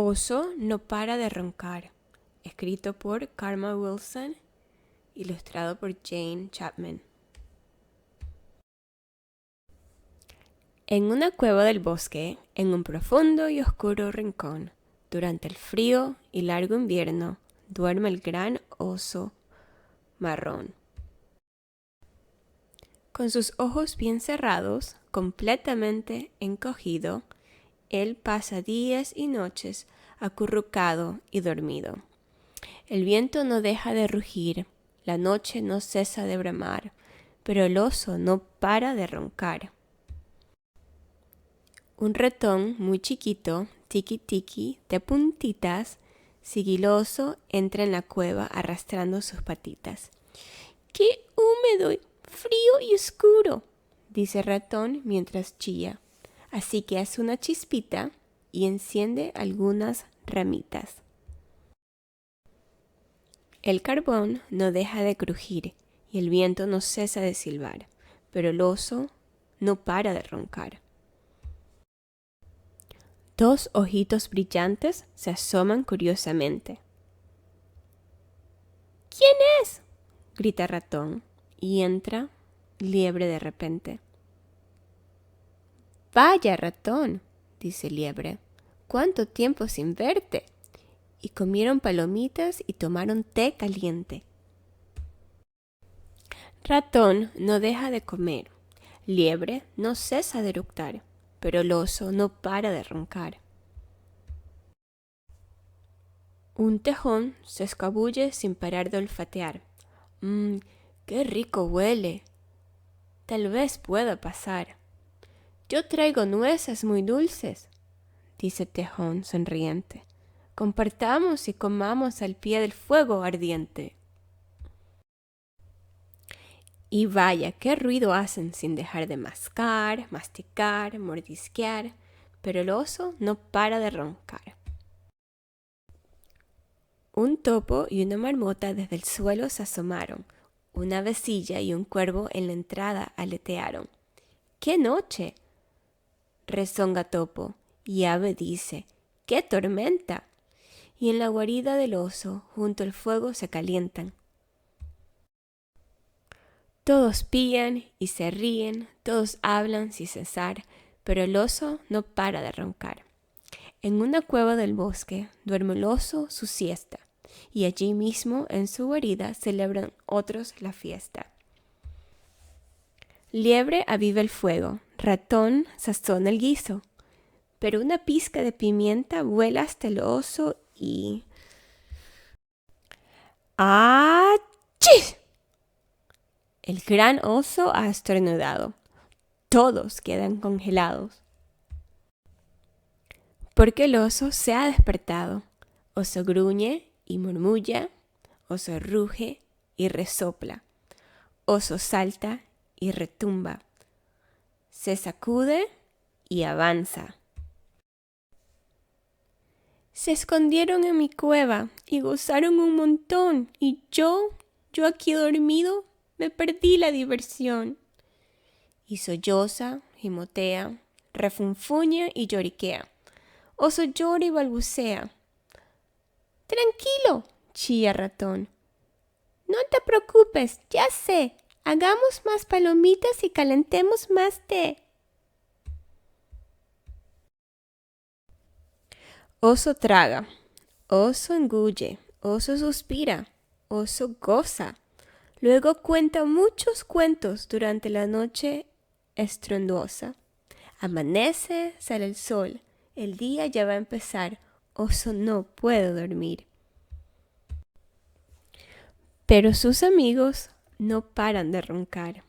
Oso no para de roncar, escrito por Karma Wilson, ilustrado por Jane Chapman. En una cueva del bosque, en un profundo y oscuro rincón, durante el frío y largo invierno, duerme el gran oso marrón. Con sus ojos bien cerrados, completamente encogido, él pasa días y noches acurrucado y dormido. El viento no deja de rugir, la noche no cesa de bramar, pero el oso no para de roncar. Un ratón muy chiquito, tiki-tiki, de puntitas, sigiloso, entra en la cueva arrastrando sus patitas. ¡Qué húmedo, frío y oscuro!, dice el ratón mientras chilla. Así que hace una chispita y enciende algunas ramitas. El carbón no deja de crujir y el viento no cesa de silbar, pero el oso no para de roncar. Dos ojitos brillantes se asoman curiosamente. ¿Quién es?, grita el ratón, y entra Liebre de repente. Vaya, ratón, dice Liebre, ¿cuánto tiempo sin verte? Y comieron palomitas y tomaron té caliente. Ratón no deja de comer, Liebre no cesa de eructar, pero el oso no para de roncar. Un tejón se escabulle sin parar de olfatear. ¡Qué rico huele! Tal vez pueda pasar. Yo traigo nueces muy dulces, dice el tejón sonriente. Compartamos y comamos al pie del fuego ardiente. Y vaya, qué ruido hacen sin dejar de mascar, masticar, mordisquear, pero el oso no para de roncar. Un topo y una marmota desde el suelo se asomaron. Una avecilla y un cuervo en la entrada aletearon. ¡Qué noche!, rezonga Topo, y Ave dice, ¡qué tormenta! Y en la guarida del oso, junto al fuego, se calientan. Todos pillan y se ríen, todos hablan sin cesar, pero el oso no para de roncar. En una cueva del bosque duerme el oso su siesta, y allí mismo en su guarida celebran otros la fiesta. Liebre aviva el fuego, ratón sazona el guiso, pero una pizca de pimienta vuela hasta el oso y... ¡Achí! El gran oso ha estornudado. Todos quedan congelados. Porque el oso se ha despertado. Oso gruñe y murmulla, oso ruge y resopla, oso salta y retumba, se sacude y avanza. Se escondieron en mi cueva y gozaron un montón, y yo aquí dormido, me perdí la diversión. Y solloza, gimotea, refunfuña y lloriquea. Oso llora y balbucea. Tranquilo, chilla ratón. No te preocupes, ya sé. Hagamos más palomitas y calentemos más té. Oso traga, oso engulle, oso suspira, oso goza. Luego cuenta muchos cuentos durante la noche estruendosa. Amanece, sale el sol, el día ya va a empezar. Oso no puede dormir. Pero sus amigos no paran de roncar.